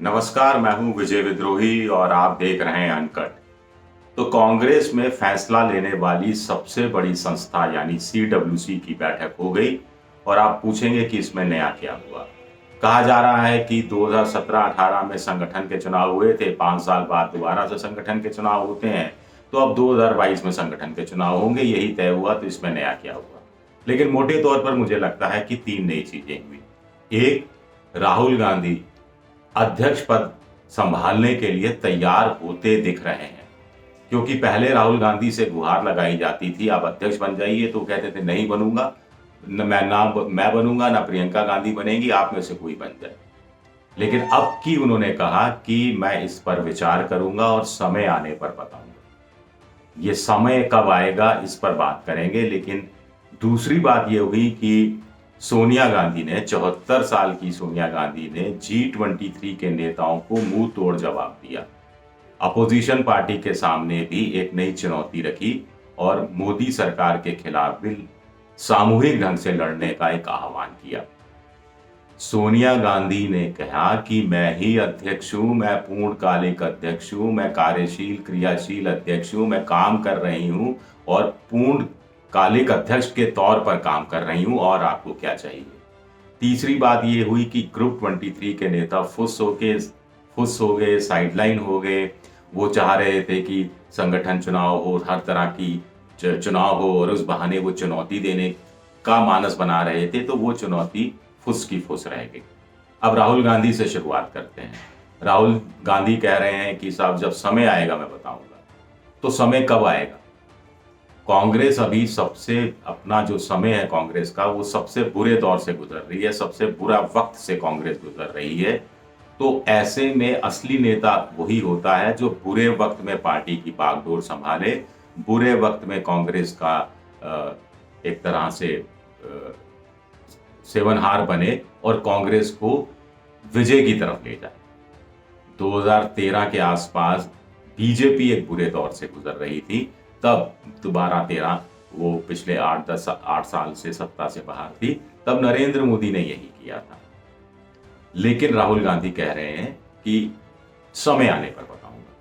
नमस्कार, मैं हूं विजय विद्रोही और आप देख रहे हैं अनकट। तो कांग्रेस में फैसला लेने वाली सबसे बड़ी संस्था यानी सीडब्ल्यूसी की बैठक हो गई और आप पूछेंगे कि इसमें नया क्या हुआ। कहा जा रहा है कि 2017-18 में संगठन के चुनाव हुए थे, 5 साल बाद दोबारा से संगठन के चुनाव होते हैं, तो अब 2022 में संगठन के चुनाव होंगे, यही तय हुआ। तो इसमें नया क्या हुआ? लेकिन मोटे तौर पर मुझे लगता है कि 3 नई चीजें हुई। एक, राहुल गांधी अध्यक्ष पद संभालने के लिए तैयार होते दिख रहे हैं, क्योंकि पहले राहुल गांधी से गुहार लगाई जाती थी, आप अध्यक्ष बन जाइए, तो कहते थे नहीं बनूंगा, न मैं बनूंगा ना प्रियंका गांधी बनेगी, आप में से कोई बन जाए। लेकिन अब की उन्होंने कहा कि मैं इस पर विचार करूंगा और समय आने पर बताऊंगा। ये समय कब आएगा इस पर बात करेंगे। लेकिन दूसरी बात ये हुई कि सोनिया गांधी ने 74 साल की सोनिया गांधी ने G23 के नेताओं को मुंह तोड़ जवाब दिया। अपोजिशन पार्टी के सामने भी एक नई चुनौती रखी और मोदी सरकार के खिलाफ भी सामूहिक ढंग से लड़ने का एक आह्वान किया। सोनिया गांधी ने कहा कि मैं ही अध्यक्ष हूं, मैं पूर्णकालिक अध्यक्ष हूं, मैं कार्यशील क्रियाशील अध्यक्ष हूं, मैं काम कर रही हूं और पूर्णकालिक अध्यक्ष के तौर पर काम कर रही हूं, और आपको क्या चाहिए। तीसरी बात ये हुई कि ग्रुप 23 के नेता फुस हो गए, साइडलाइन हो गए। वो चाह रहे थे कि संगठन चुनाव हो, हर तरह की चुनाव हो, और उस बहाने वो चुनौती देने का मानस बना रहे थे, तो वो चुनौती फुस की फुस रह गई। अब राहुल गांधी से शुरुआत करते हैं। राहुल गांधी कह रहे हैं कि साहब जब समय आएगा मैं बताऊंगा। तो समय कब आएगा? कांग्रेस अभी सबसे अपना जो समय है कांग्रेस का, वो सबसे बुरे दौर से गुजर रही है, सबसे बुरा वक्त से कांग्रेस गुजर रही है। तो ऐसे में असली नेता वही होता है जो बुरे वक्त में पार्टी की बागडोर संभाले, बुरे वक्त में कांग्रेस का एक तरह से सेवनहार बने और कांग्रेस को विजय की तरफ ले जाए। 2013 के आसपास बीजेपी एक बुरे दौर से गुजर रही थी, तब दोबारा 13 वो पिछले 8 साल से सत्ता से बाहर थी, तब नरेंद्र मोदी ने यही किया था। लेकिन राहुल गांधी कह रहे हैं कि समय आने पर बताऊंगा।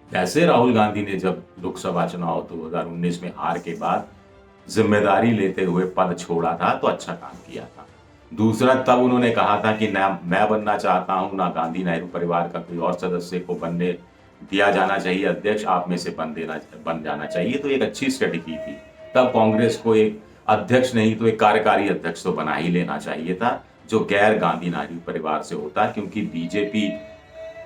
वैसे राहुल गांधी ने जब लोकसभा चुनाव 2019 में हार के बाद जिम्मेदारी लेते हुए पद छोड़ा था, तो अच्छा काम किया था। दूसरा, तब उन्होंने कहा था कि ना मैं बनना चाहता हूं, ना गांधी नेहरू परिवार का कोई और सदस्य को बनने दिया जाना चाहिए अध्यक्ष, आप में से बन जाना चाहिए। तो एक अच्छी स्ट्रेटेजी थी। तब कांग्रेस को एक अध्यक्ष नहीं तो एक कार्यकारी अध्यक्ष तो बना ही लेना चाहिए था, जो गैर गांधी नेहरू परिवार से होता, क्योंकि बीजेपी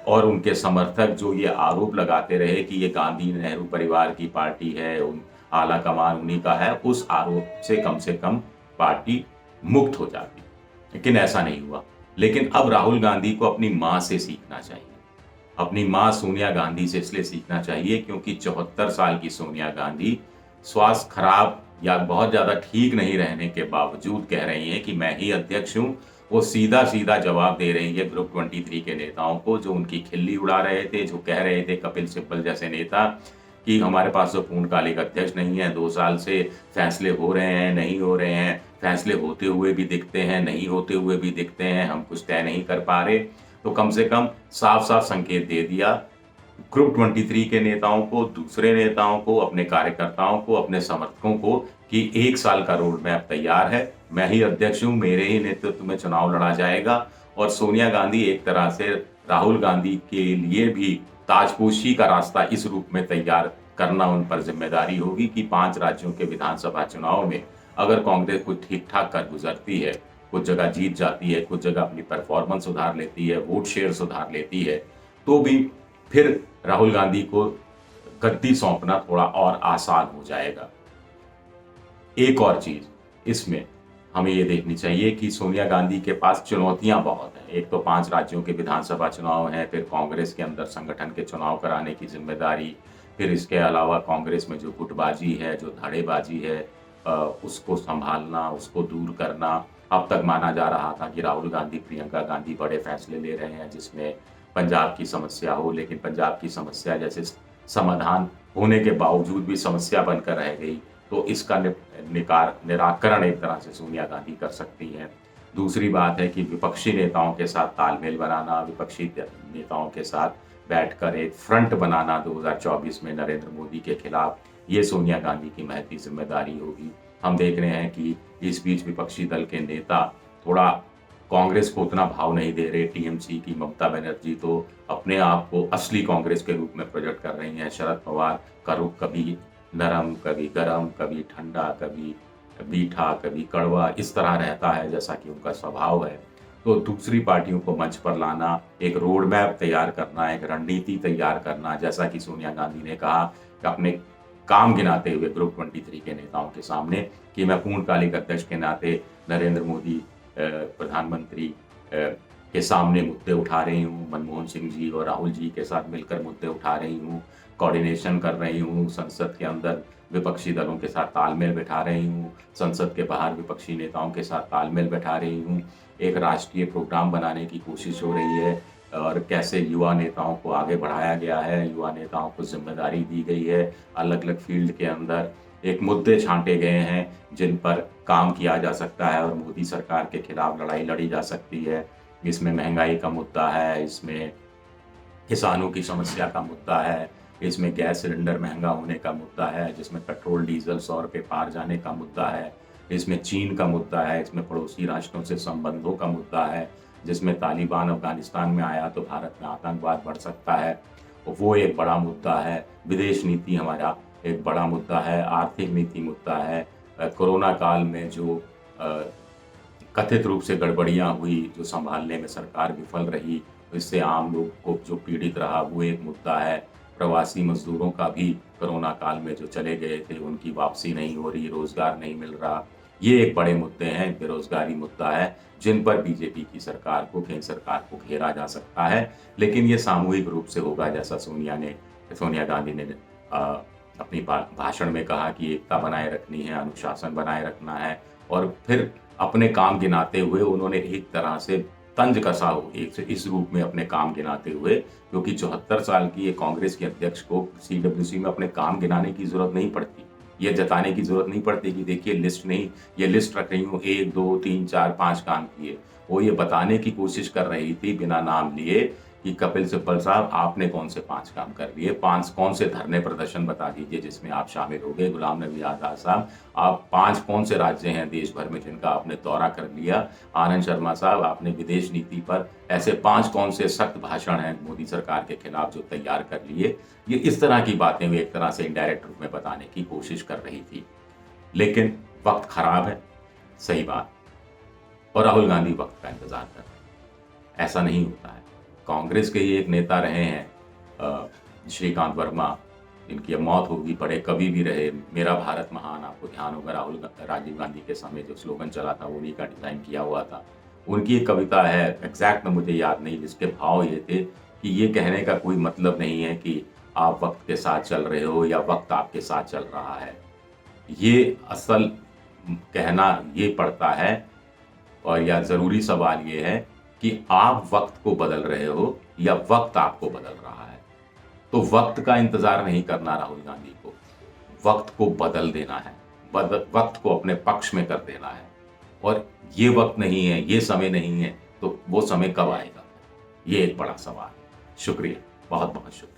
और उनके समर्थक जो ये आरोप लगाते रहे कि ये गांधी नेहरू परिवार की पार्टी है, आला कमान उन्हीं का है, उस आरोप से कम पार्टी मुक्त हो जाती। लेकिन ऐसा नहीं हुआ। लेकिन अब राहुल गांधी को अपनी मां से सीखना चाहिए। अपनी मां सोनिया गांधी से इसलिए सीखना चाहिए क्योंकि 74 साल की सोनिया गांधी स्वास्थ्य खराब या बहुत ज्यादा ठीक नहीं रहने के बावजूद कह रही हैं कि मैं ही अध्यक्ष हूं। वो सीधा सीधा जवाब दे रही है ग्रुप 23 के नेताओं को, जो उनकी खिल्ली उड़ा रहे थे, जो कह रहे थे कपिल सिब्बल जैसे नेता कि हमारे पास तो पूर्णकालिक अध्यक्ष नहीं है, 2 साल से फैसले हो रहे हैं, नहीं हो रहे हैं, फैसले होते हुए भी दिखते हैं, नहीं होते हुए भी दिखते हैं, हम कुछ तय नहीं कर पा रहे। तो कम से कम साफ साफ संकेत दे दिया ग्रुप 23 के नेताओं को, दूसरे नेताओं को, अपने कार्यकर्ताओं को, अपने समर्थकों को कि 1 साल का रोड मैप तैयार है, मैं ही अध्यक्ष हूं, मेरे ही नेतृत्व में चुनाव लड़ा जाएगा। और सोनिया गांधी एक तरह से राहुल गांधी के लिए भी ताजपोशी का रास्ता इस रूप में तैयार करना उन पर जिम्मेदारी होगी कि 5 राज्यों के विधानसभा चुनाव में अगर कांग्रेस कुछ ठीक ठाक कर गुजरती है, कुछ जगह जीत जाती है, कुछ जगह अपनी परफॉर्मेंस सुधार लेती है, वोट शेयर सुधार लेती है, तो भी फिर राहुल गांधी को गद्दी सौंपना थोड़ा और आसान हो जाएगा। एक और चीज इसमें हमें ये देखनी चाहिए कि सोनिया गांधी के पास चुनौतियां बहुत हैं। एक तो 5 राज्यों के विधानसभा चुनाव हैं, फिर कांग्रेस के अंदर संगठन के चुनाव कराने की जिम्मेदारी, फिर इसके अलावा कांग्रेस में जो गुटबाजी है, जो धड़ेबाजी है, उसको संभालना, उसको दूर करना। अब तक माना जा रहा था कि राहुल गांधी प्रियंका गांधी बड़े फैसले ले रहे हैं जिसमें पंजाब की समस्या हो, लेकिन पंजाब की समस्या जैसे समाधान होने के बावजूद भी समस्या बनकर रह गई। तो इसका निराकरण एक तरह से सोनिया गांधी कर सकती हैं। दूसरी बात है कि विपक्षी नेताओं के साथ तालमेल बनाना, विपक्षी नेताओं के साथ बैठकर एक फ्रंट बनाना 2024 में नरेंद्र मोदी के खिलाफ, ये सोनिया गांधी की महती जिम्मेदारी होगी। हम देख रहे हैं कि इस बीच विपक्षी दल के नेता थोड़ा कांग्रेस को उतना भाव नहीं दे रहे। टीएमसी की ममता बनर्जी तो अपने आप को असली कांग्रेस के रूप में प्रोजेक्ट कर रही हैं। शरद पवार का रुख कभी नरम, कभी गरम, कभी ठंडा, कभी मीठा, कभी कड़वा, इस तरह रहता है जैसा कि उनका स्वभाव है। तो दूसरी पार्टियों को मंच पर लाना, एक रोड मैप तैयार करना, एक रणनीति तैयार करना, जैसा कि सोनिया गांधी ने कहा कि अपने काम गिनाते हुए ग्रुप 23 के नेताओं के सामने कि मैं पूर्णकालिक अध्यक्ष के नाते नरेंद्र मोदी प्रधानमंत्री के सामने मुद्दे उठा रही हूँ, मनमोहन सिंह जी और राहुल जी के साथ मिलकर मुद्दे उठा रही हूँ, कोऑर्डिनेशन कर रही हूँ, संसद के अंदर विपक्षी दलों के साथ तालमेल बैठा रही हूँ, संसद के बाहर विपक्षी नेताओं के साथ तालमेल बैठा रही हूँ, एक राष्ट्रीय प्रोग्राम बनाने की कोशिश हो रही है और कैसे युवा नेताओं को आगे बढ़ाया गया है, युवा नेताओं को जिम्मेदारी दी गई है, अलग अलग फील्ड के अंदर एक मुद्दे छांटे गए हैं जिन पर काम किया जा सकता है और मोदी सरकार के खिलाफ लड़ाई लड़ी जा सकती है। इसमें महंगाई का मुद्दा है, इसमें किसानों की समस्या का मुद्दा है, इसमें गैस सिलेंडर महंगा होने का मुद्दा है, जिसमें पेट्रोल डीजल 100 रुपये पार जाने का मुद्दा है, इसमें चीन का मुद्दा है, इसमें पड़ोसी राष्ट्रों से संबंधों का मुद्दा है, जिसमें तालिबान अफगानिस्तान में आया तो भारत में आतंकवाद बढ़ सकता है, वो एक बड़ा मुद्दा है। विदेश नीति हमारा एक बड़ा मुद्दा है, आर्थिक नीति मुद्दा है। कोरोना काल में जो कथित रूप से गड़बड़ियां हुई, जो संभालने में सरकार विफल रही, इससे आम लोग को जो पीड़ित रहा, वो एक मुद्दा है। प्रवासी मजदूरों का भी कोरोना काल में जो चले गए थे उनकी वापसी नहीं हो रही, रोजगार नहीं मिल रहा, ये एक बड़े मुद्दे हैं। बेरोजगारी मुद्दा है जिन पर बीजेपी की सरकार को, केंद्र सरकार को घेरा जा सकता है, लेकिन ये सामूहिक रूप से होगा, जैसा सोनिया गांधी ने अपनी भाषण में कहा कि एकता बनाए रखनी है, अनुशासन बनाए रखना है, और फिर अपने काम गिनाते हुए उन्होंने एक तरह से तंज कसा हो एक इस रूप में अपने काम गिनाते हुए, क्योंकि 74 साल की एक कांग्रेस के अध्यक्ष को सीडब्ल्यूसी में अपने काम गिनाने की जरूरत नहीं पड़ती, ये जताने की जरूरत नहीं पड़ती कि देखिए लिस्ट नहीं, ये लिस्ट रख रही हूँ 1 2 3 4 5 काम किए। वो ये बताने की कोशिश कर रही थी बिना नाम लिए कि कपिल सिब्बल साहब आपने कौन से 5 काम कर लिए, 5 कौन से धरने प्रदर्शन बता दीजिए जिसमें आप शामिल हो गए। गुलाम नबी आज़ाद साहब, आप 5 कौन से राज्य हैं देश भर में जिनका आपने दौरा कर लिया। आनंद शर्मा साहब, आपने विदेश नीति पर ऐसे 5 कौन से सख्त भाषण हैं मोदी सरकार के खिलाफ जो तैयार कर लिए। ये इस तरह की बातें वे एक तरह से इनडायरेक्ट रूप में बताने की कोशिश कर रही थी, लेकिन वक्त खराब है, सही बात, और राहुल गांधी वक्त का इंतजार कर रहे हैं। ऐसा नहीं होता है। कांग्रेस के ही एक नेता रहे हैं श्रीकांत वर्मा, इनकी अब मौत होगी, बड़े कवि भी रहे, मेरा भारत महान, आपको ध्यान होगा राजीव गांधी के समय जो स्लोगन चला था वो उन्हीं का डिजाइन किया हुआ था। उनकी एक कविता है, एग्जैक्ट में मुझे याद नहीं, जिसके भाव ये थे कि ये कहने का कोई मतलब नहीं है कि आप वक्त के साथ चल रहे हो या वक्त आपके साथ चल रहा है, ये असल कहना ये पड़ता है, और या ज़रूरी सवाल ये है कि आप वक्त को बदल रहे हो या वक्त आपको बदल रहा है। तो वक्त का इंतजार नहीं करना राहुल गांधी को, वक्त को बदल देना है, वक्त को अपने पक्ष में कर देना है, और ये वक्त नहीं है, ये समय नहीं है, तो वो समय कब आएगा, ये एक बड़ा सवाल है। शुक्रिया, बहुत बहुत शुक्रिया।